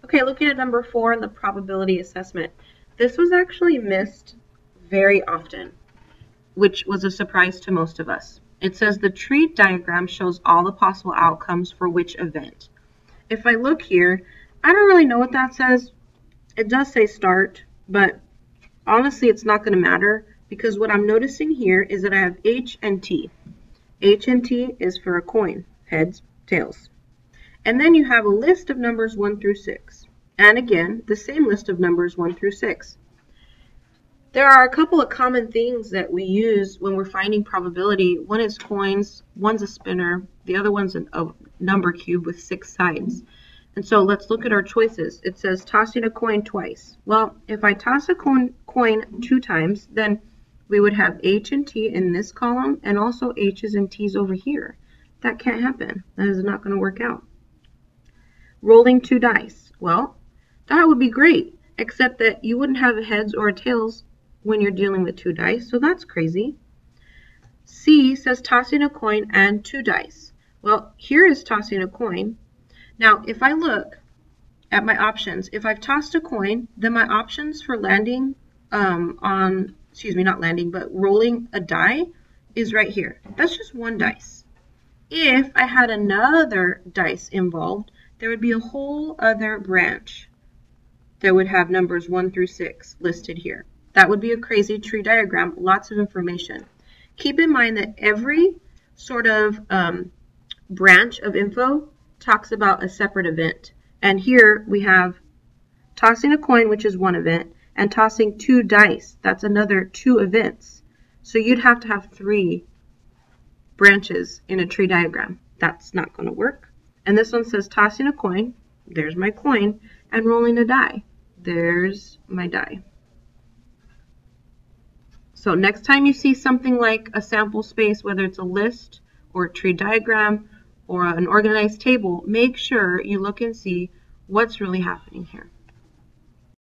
Okay, looking at number 4 in the probability assessment. This was actually missed very often, which was a surprise to most of us. It says the tree diagram shows all the possible outcomes for which event. If I look here, I don't really know what that says. It does say start, but honestly it's not going to matter because what I'm noticing here is that I have H and T. H and T is for a coin, heads, tails. And then you have a list of numbers 1 through 6. And again, the same list of numbers 1 through 6. There are a couple of common things that we use when we're finding probability. One is coins, one's a spinner, the other one's a number cube with 6 sides. And so let's look at our choices. It says tossing a coin twice. Well, if I toss a coin 2 times, then we would have H and T in this column and also H's and T's over here. That can't happen. That is not going to work out. Rolling 2 dice. Well, that would be great, except that you wouldn't have a heads or a tails when you're dealing with 2 dice, so that's crazy. C says tossing a coin and 2 dice. Well, here is tossing a coin. Now, if I look at my options, if I've tossed a coin, then my options for landing not landing, but rolling a die is right here. That's just 1 dice. If I had another dice involved, there would be a whole other branch that would have numbers 1 through 6 listed here. That would be a crazy tree diagram, lots of information. Keep in mind that every sort of branch of info talks about a separate event. And here we have tossing a coin, which is 1 event, and tossing 2 dice. That's another 2 events. So you'd have to have 3 branches in a tree diagram. That's not going to work. And this one says tossing a coin. There's my coin. And rolling a die. There's my die. So next time you see something like a sample space, whether it's a list or a tree diagram or an organized table, make sure you look and see what's really happening here.